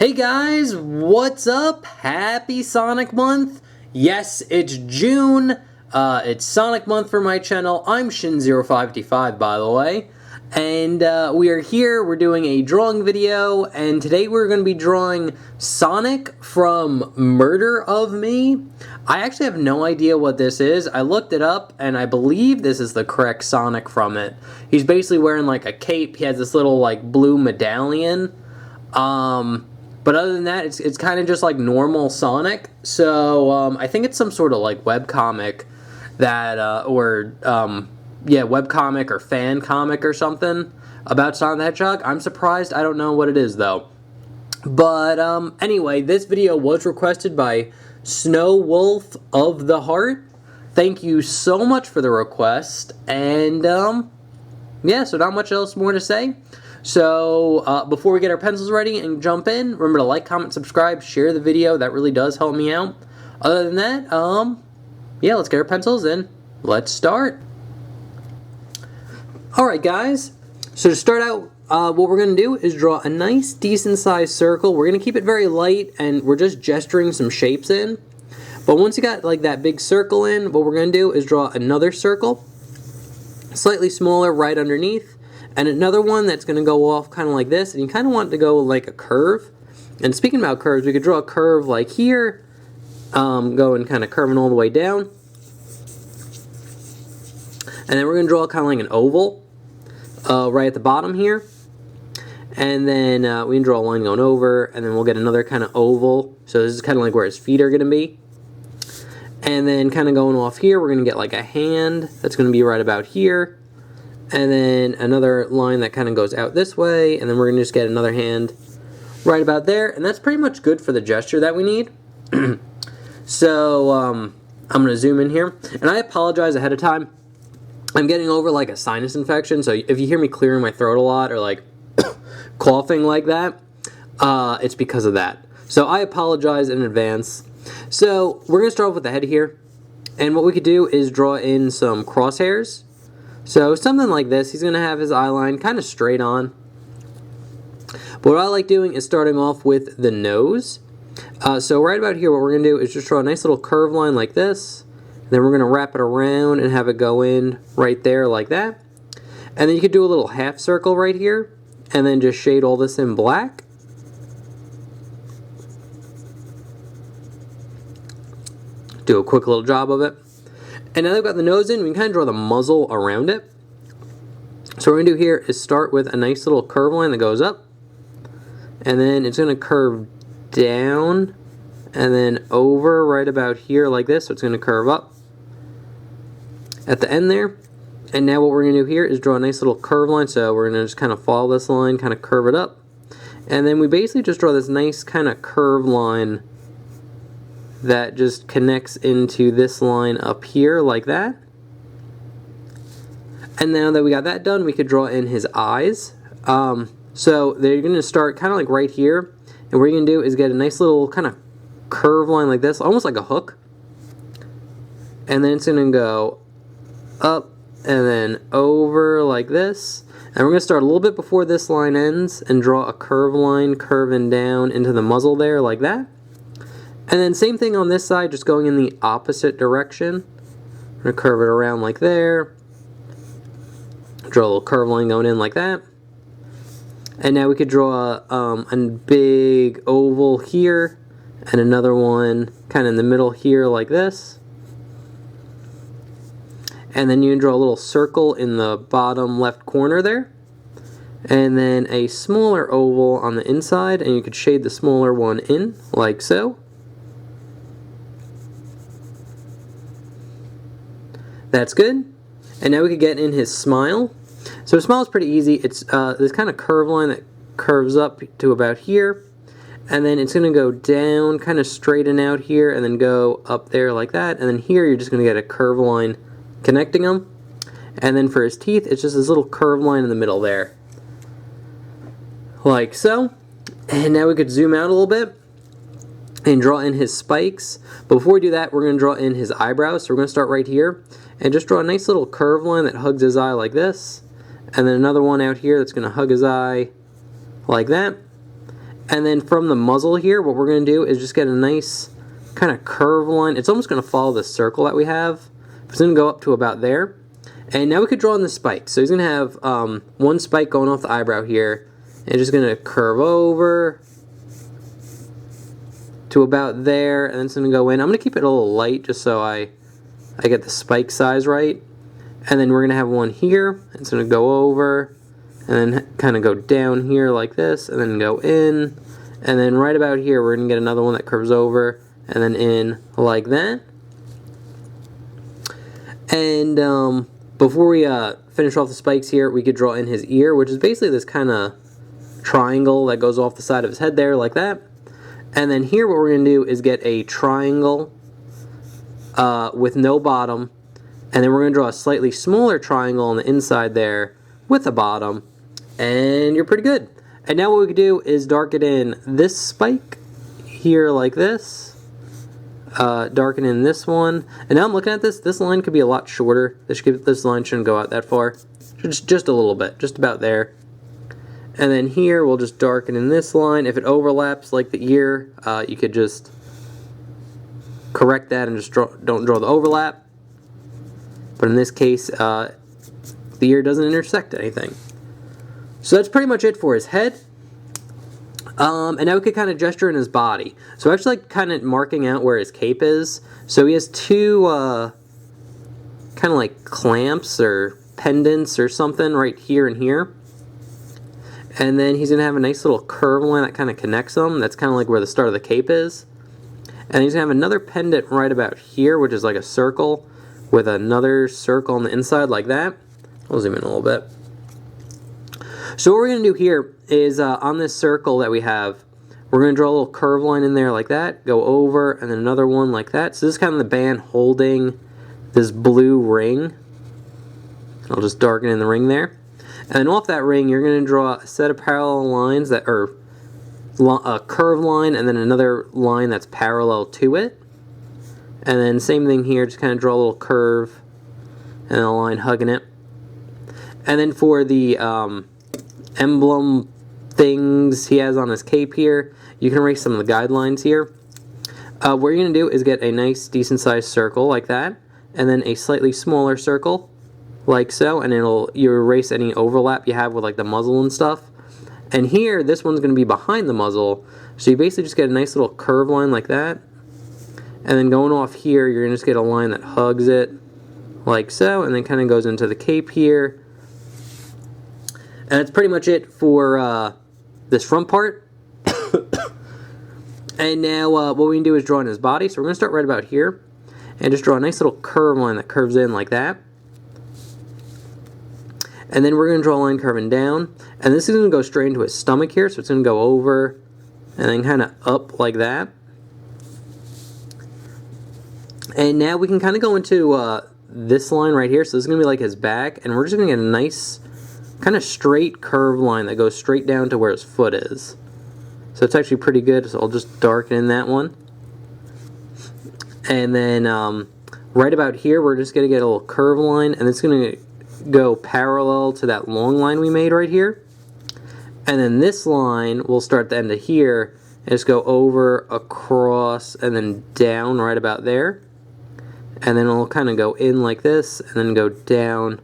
Hey guys, what's up? Happy Sonic Month! Yes, it's June. It's Sonic Month for my channel. I'm Shin0555, by the way. And we are here, we're doing a drawing video, and today we're going to be drawing Sonic from Murder of Me. I actually have no idea what this is. I looked it up, and I believe this is the correct Sonic from it. He's basically wearing like a cape. He has this little like blue medallion. But other than that, it's kind of just like normal Sonic. So I think it's some sort of like webcomic that, webcomic or fan comic or something about Sonic the Hedgehog. I'm surprised. I don't know what it is though. But anyway, this video was requested by Snow Wolf of the Heart. Thank you so much for the request. And yeah, so not much else more to say. So, before we get our pencils ready and jump in, remember to like, comment, subscribe, share the video. That really does help me out. Other than that, yeah, let's get our pencils and let's start. Alright guys, so to start out, what we're going to do is draw a nice, decent-sized circle. We're going to keep it very light, and we're just gesturing some shapes in. But once you got like that big circle in, what we're going to do is draw another circle, slightly smaller right underneath. And another one that's going to go off kind of like this, and you kind of want it to go like a curve. And speaking about curves, we could draw a curve like here, going kind of curving all the way down. And then we're going to draw kind of like an oval right at the bottom here. And then we can draw a line going over, and then we'll get another kind of oval. So this is kind of like where his feet are going to be. And then kind of going off here, we're going to get like a hand that's going to be right about here. And then another line that kind of goes out this way, and then we're going to just get another hand right about there, and that's pretty much good for the gesture that we need. So I'm going to zoom in here, and I apologize ahead of time. I'm getting over like a sinus infection, so if you hear me clearing my throat a lot or like coughing like that, it's because of that. So I apologize in advance. So we're going to start off with the head here, and what we could do is draw in some crosshairs. So something like this, he's going to have his eye line kind of straight on. But what I like doing is starting off with the nose. So right about here, what we're going to do is just draw a nice little curved line like this. And then we're going to wrap it around and have it go in right there like that. And then you could do a little half circle right here. And then just shade all this in black. Do a quick little job of it. And now that we've got the nose in, we can kind of draw the muzzle around it. So what we're going to do here is start with a nice little curve line that goes up. And then it's going to curve down and then over right about here like this. So it's going to curve up at the end there. And now what we're going to do here is draw a nice little curve line. So we're going to just kind of follow this line, kind of curve it up. And then we basically just draw this nice kind of curve line that just connects into this line up here like that. And now that we got that done, we could draw in his eyes. So they're going to start kind of like right here, and what you're going to do is get a nice little kind of curve line like this, almost like a hook. And then it's going to go up and then over like this. And we're going to start a little bit before this line ends and draw a curve line curving down into the muzzle there like that. And then same thing on this side, just going in the opposite direction. I'm going to curve it around like there. Draw a little curve line going in like that. And now we could draw a big oval here. And another one kind of in the middle here like this. And then you can draw a little circle in the bottom left corner there. And then a smaller oval on the inside. And you could shade the smaller one in like so. That's good. And now we could get in his smile. So his smile is pretty easy. It's this kind of curve line that curves up to about here. And then it's going to go down, kind of straighten out here, and then go up there like that. And then here you're just going to get a curve line connecting them. And then for his teeth, it's just this little curve line in the middle there. Like so. And now we could zoom out a little bit and draw in his spikes. But before we do that, we're going to draw in his eyebrows. So we're going to start right here and just draw a nice little curve line that hugs his eye like this. And then another one out here that's going to hug his eye like that. And then from the muzzle here, what we're going to do is just get a nice kind of curve line. It's almost going to follow the circle that we have. It's going to go up to about there. And now we could draw in the spikes. So he's going to have one spike going off the eyebrow here. And just going to curve over to about there. And then it's going to go in. I'm going to keep it a little light just so I get the spike size right. And then we're going to have one here. It's going to go over. And then kind of go down here like this. And then go in. And then right about here we're going to get another one that curves over. And then in like that. And before we finish off the spikes here, we could draw in his ear, which is basically this kind of triangle that goes off the side of his head there like that. And then here what we're going to do is get a triangle with no bottom. And then we're going to draw a slightly smaller triangle on the inside there with a bottom. And you're pretty good. And now what we could do is darken in this spike here like this. Darken in this one. And now I'm looking at this line could be a lot shorter. This line shouldn't go out that far. Just a little bit. Just about there. And then here we'll just darken in this line. If it overlaps like the ear, you could just correct that and just don't draw the overlap. But in this case, the ear doesn't intersect anything. So that's pretty much it for his head. And now we could kind of gesture in his body. So actually like kind of marking out where his cape is. So he has two kind of like clamps or pendants or something right here and here. And then he's going to have a nice little curve line that kind of connects them. That's kind of like where the start of the cape is. And he's going to have another pendant right about here, which is like a circle with another circle on the inside like that. I'll zoom in a little bit. So what we're going to do here is on this circle that we have, we're going to draw a little curve line in there like that, go over, and then another one like that. So this is kind of the band holding this blue ring. I'll just darken in the ring there. And then off that ring, you're going to draw a set of parallel lines that are a curve line and then another line that's parallel to it. And then same thing here, just kind of draw a little curve and a line hugging it. And then for the emblem things he has on his cape here, you can erase some of the guidelines here. What you're going to do is get a nice decent sized circle like that, and then a slightly smaller circle like so, and you erase any overlap you have with like the muzzle and stuff. And here this one's going to be behind the muzzle, so you basically just get a nice little curve line like that, and then going off here you're going to just get a line that hugs it like so, and then kind of goes into the cape here. And that's pretty much it for this front part. And now what we can do is draw in his body. So we're going to start right about here and just draw a nice little curve line that curves in like that. And then we're going to draw a line curving down. And this is going to go straight into his stomach here. So it's going to go over and then kind of up like that. And now we can kind of go into this line right here. So this is going to be like his back. And we're just going to get a nice kind of straight curve line that goes straight down to where his foot is. So it's actually pretty good, so I'll just darken in that one. And then right about here we're just going to get a little curve line, and it's going to go parallel to that long line we made right here. And then this line will start at the end of here and just go over, across, and then down right about there. And then it'll kind of go in like this and then go down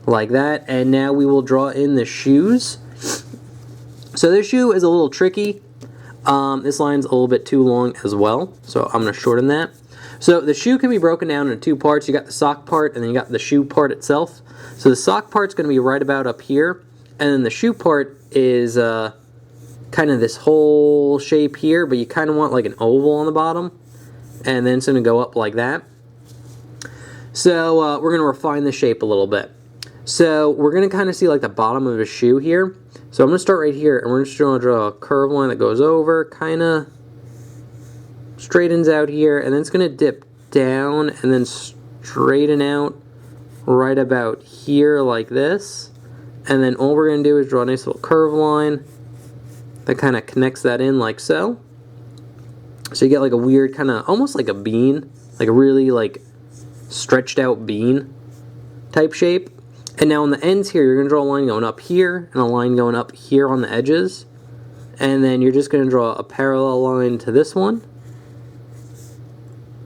like that. And now we will draw in the shoes. So this shoe is a little tricky. This line's a little bit too long as well, so I'm going to shorten that. So the shoe can be broken down into two parts. You got the sock part and then you got the shoe part itself. So the sock part's going to be right about up here, and then the shoe part is kind of this whole shape here, but you kind of want like an oval on the bottom, and then it's going to go up like that. So we're going to refine the shape a little bit. So we're going to kind of see like the bottom of his shoe here. So I'm going to start right here, and we're just going to draw a curve line that goes over, kind of straightens out here, and then it's going to dip down and then straighten out right about here like this. And then all we're going to do is draw a nice little curve line that kind of connects that in like so. So you get like a weird kind of, almost like a bean, like a really like stretched out bean type shape. And now on the ends here, you're going to draw a line going up here and a line going up here on the edges. And then you're just going to draw a parallel line to this one,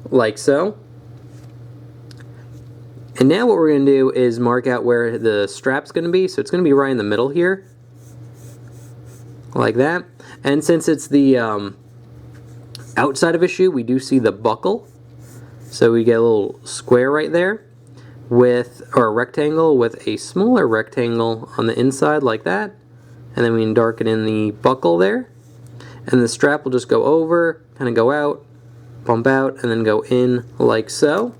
like so. And now what we're going to do is mark out where the strap's going to be. So it's going to be right in the middle here, like that. And since it's the outside of a shoe, we do see the buckle. So we get a little square right there, or a rectangle with a smaller rectangle on the inside like that. And then we can darken in the buckle there. And the strap will just go over, kind of go out, bump out, and then go in like so.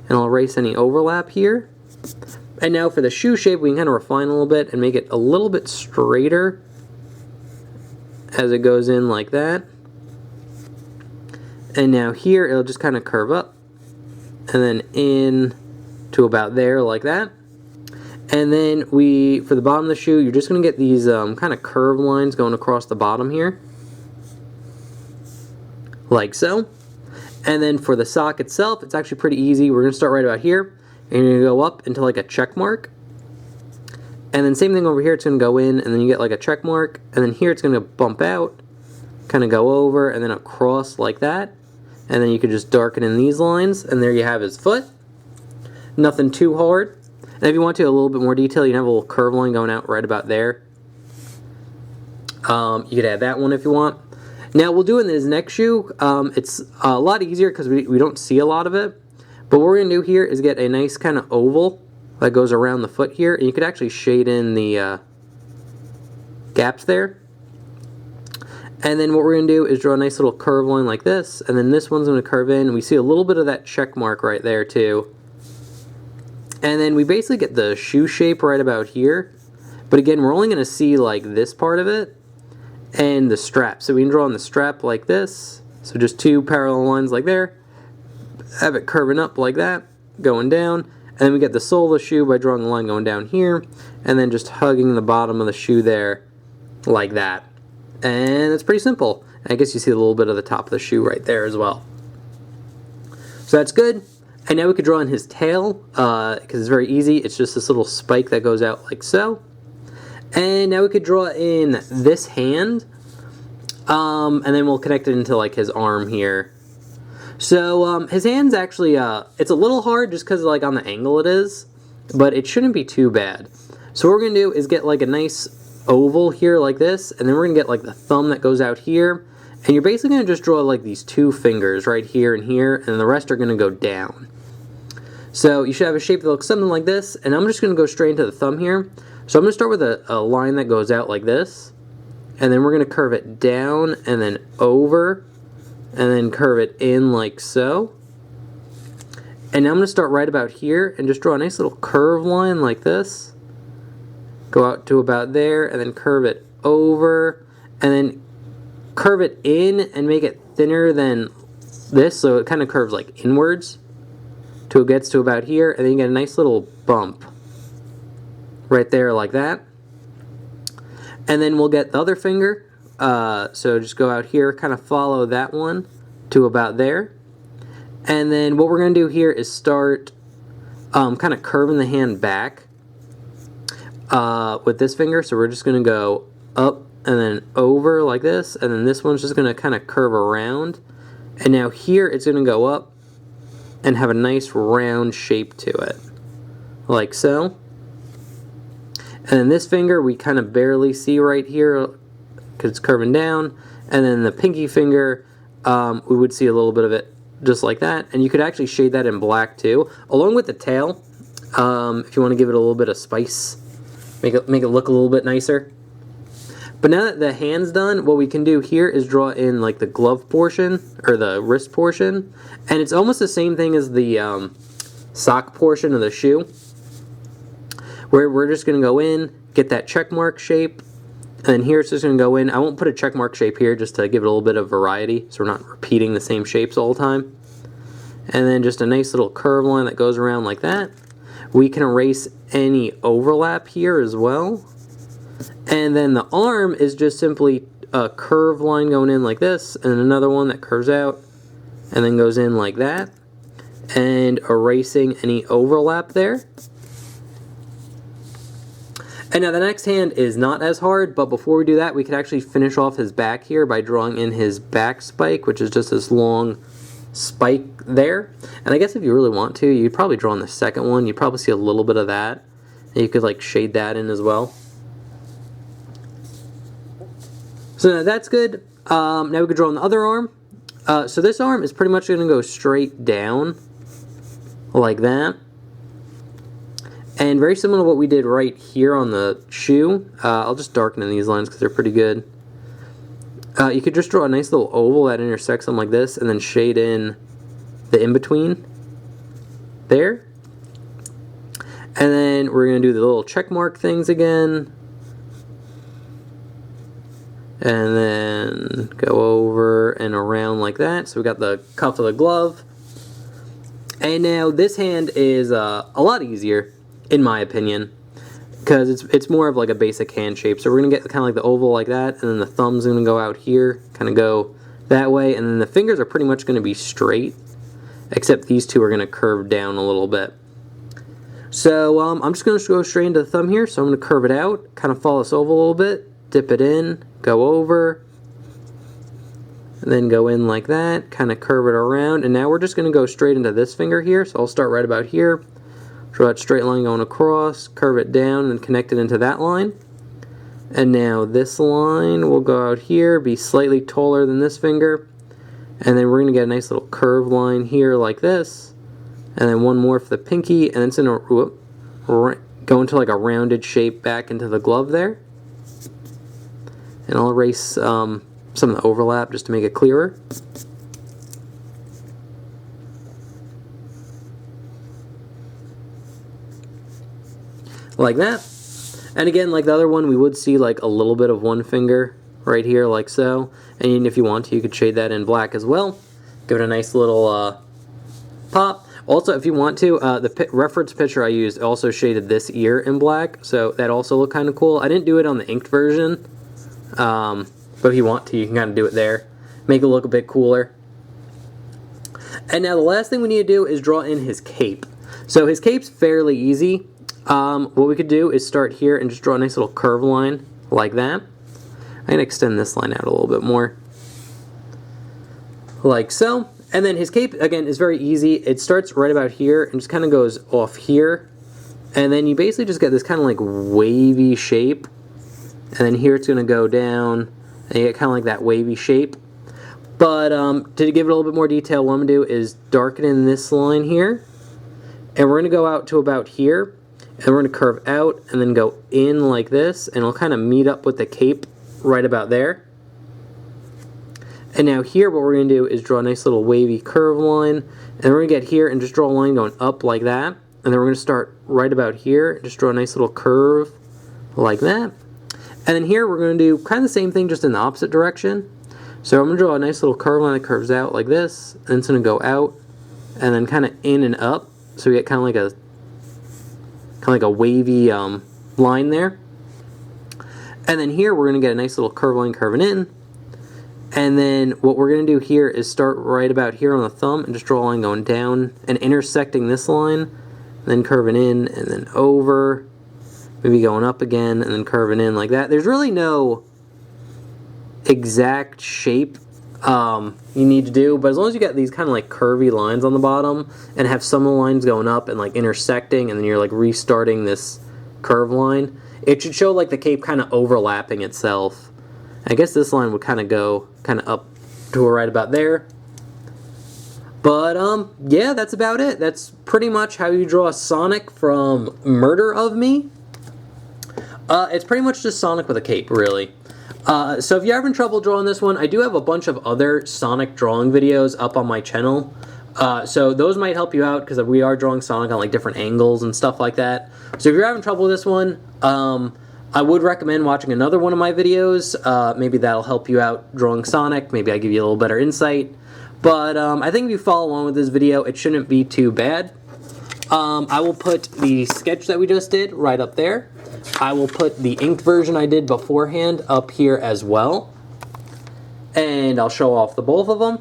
And I'll erase any overlap here. And now for the shoe shape, we can kind of refine a little bit and make it a little bit straighter as it goes in like that. And now here, it'll just kind of curve up and then in to about there like that. And then for the bottom of the shoe, you're just going to get these kind of curved lines going across the bottom here, like so. And then for the sock itself, it's actually pretty easy. We're going to start right about here, and you're going to go up into like a check mark. And then same thing over here, it's going to go in, and then you get like a check mark. And then here it's going to bump out, kind of go over, and then across like that. And then you could just darken in these lines, and there you have his foot. Nothing too hard. And if you want to a little bit more detail, you can have a little curve line going out right about there. You could add that one if you want. Now we'll do in this next shoe. It's a lot easier because we don't see a lot of it. But what we're going to do here is get a nice kind of oval that goes around the foot here. And you could actually shade in the gaps there. And then what we're going to do is draw a nice little curve line like this. And then this one's going to curve in. We see a little bit of that check mark right there too. And then we basically get the shoe shape right about here. But again, we're only going to see like this part of it and the strap. So we can draw on the strap like this. So just two parallel lines like there. Have it curving up like that, going down. And then we get the sole of the shoe by drawing a line going down here. And then just hugging the bottom of the shoe there like that. And it's pretty simple. I guess you see a little bit of the top of the shoe right there as well. So that's good. And now we could draw in his tail, because it's very easy. It's just this little spike that goes out like so. And now we could draw in this hand, and then we'll connect it into like his arm here. So his hand's actually, it's a little hard just because like on the angle it is, but it shouldn't be too bad. So what we're going to do is get like a nice oval here like this, and then we're going to get like the thumb that goes out here. And you're basically going to just draw like these two fingers right here, and the rest are going to go down. So you should have a shape that looks something like this, and I'm just going to go straight into the thumb here. So I'm going to start with a line that goes out like this, and then we're going to curve it down and then over, and then curve it in like so. And now I'm going to start right about here and just draw a nice little curve line like this. Go out to about there, and then curve it over, and then curve it in and make it thinner than this, so it kind of curves like inwards till it gets to about here, and then you get a nice little bump right there like that. And then we'll get the other finger, so just go out here, kind of follow that one to about there. And then what we're going to do here is start kind of curving the hand back with this finger. So we're just going to go up and then over like this, and then this one's just going to kind of curve around. And now here it's going to go up and have a nice round shape to it, like so. And then this finger we kind of barely see right here because it's curving down. And then the pinky finger, we would see a little bit of it just like that. And you could actually shade that in black too, along with the tail, if you want to give it a little bit of spice, make it look a little bit nicer. But now that the hand's done, what we can do here is draw in like the glove portion, or the wrist portion. And it's almost the same thing as the sock portion of the shoe, where we're just going to go in, get that check mark shape, and then here it's just going to go in. I won't put a check mark shape here just to give it a little bit of variety, so we're not repeating the same shapes all the time. And then just a nice little curve line that goes around like that. We can erase any overlap here as well. And then the arm is just simply a curved line going in like this, and another one that curves out and then goes in like that, and erasing any overlap there. And now the next hand is not as hard, but before we do that, we could actually finish off his back here by drawing in his back spike, which is just this long spike there. And I guess if you really want to, you'd probably draw in the second one. You'd probably see a little bit of that. And you could like shade that in as well. So now that's good. Now we could draw on the other arm. So this arm is pretty much going to go straight down like that. And very similar to what we did right here on the shoe. I'll just darken in these lines because they're pretty good. You could just draw a nice little oval that intersects them like this and then shade in the in-between there. And then we're going to do the little check mark things again. And then go over and around like that. So we got the cuff of the glove. And now this hand is a lot easier, in my opinion, because it's more of like a basic hand shape. So we're going to get kind of like the oval like that, and then the thumb's going to go out here, kind of go that way, and then the fingers are pretty much going to be straight, except these two are going to curve down a little bit. So I'm just going to go straight into the thumb here, so I'm going to curve it out, kind of follow this oval a little bit, dip it in, go over, and then go in like that, kind of curve it around, and now we're just going to go straight into this finger here. So I'll start right about here, draw that straight line going across, curve it down, and connect it into that line. And now this line will go out here, be slightly taller than this finger, and then we're going to get a nice little curved line here like this, and then one more for the pinky, and then it's going to go into like a rounded shape back into the glove there. And I'll erase some of the overlap just to make it clearer. Like that. And again, like the other one, we would see like a little bit of one finger right here, like so. And even if you want to, you could shade that in black as well. Give it a nice little pop. Also, if you want to, the reference picture I used also shaded this ear in black, so that also looked kind of cool. I didn't do it on the inked version, but if you want to, you can kind of do it there. Make it look a bit cooler. And now the last thing we need to do is draw in his cape. So his cape's fairly easy. What we could do is start here and just draw a nice little curve line like that. I'm going to extend this line out a little bit more. Like so. And then his cape, again, is very easy. It starts right about here and just kind of goes off here. And then you basically just get this kind of like wavy shape. And then here it's going to go down, and you get kind of like that wavy shape. But to give it a little bit more detail, what I'm going to do is darken in this line here. And we're going to go out to about here. And we're going to curve out and then go in like this. And it'll kind of meet up with the cape right about there. And now here what we're going to do is draw a nice little wavy curve line. And we're going to get here and just draw a line going up like that. And then we're going to start right about here and just draw a nice little curve like that. And then here we're going to do kind of the same thing, just in the opposite direction. So I'm going to draw a nice little curve line that curves out like this, and it's going to go out, and then kind of in and up. So we get kind of like a wavy line there. And then here we're going to get a nice little curve line curving in. And then what we're going to do here is start right about here on the thumb and just draw a line going down and intersecting this line, and then curving in and then over. Maybe going up again and then curving in like that. There's really no exact shape you need to do, but as long as you get these kind of like curvy lines on the bottom and have some of the lines going up and like intersecting, and then you're like restarting this curve line, it should show like the cape kind of overlapping itself. I guess this line would kind of go kind of up to right about there. But yeah, that's about it. That's pretty much how you draw Sonic from Murder of Me. It's pretty much just Sonic with a cape, really. So if you're having trouble drawing this one, I do have a bunch of other Sonic drawing videos up on my channel. So those might help you out, because we are drawing Sonic on like different angles and stuff like that. So if you're having trouble with this one, I would recommend watching another one of my videos. Maybe that'll help you out drawing Sonic. Maybe I give you a little better insight. But I think if you follow along with this video, it shouldn't be too bad. I will put the sketch that we just did right up there. I will put the inked version I did beforehand up here as well. And I'll show off the both of them.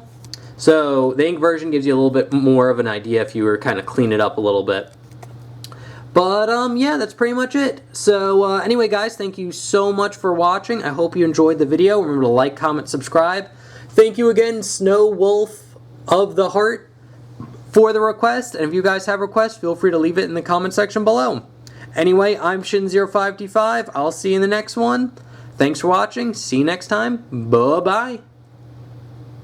So the ink version gives you a little bit more of an idea if you were kind of clean it up a little bit. But, yeah, that's pretty much it. So, anyway, guys, thank you so much for watching. I hope you enjoyed the video. Remember to like, comment, subscribe. Thank you again, Snow Wolf of the Heart, for the request. And if you guys have requests, feel free to leave it in the comment section below. Anyway, I'm Shin05D5. I'll see you in the next one. Thanks for watching. See you next time. Bye-bye.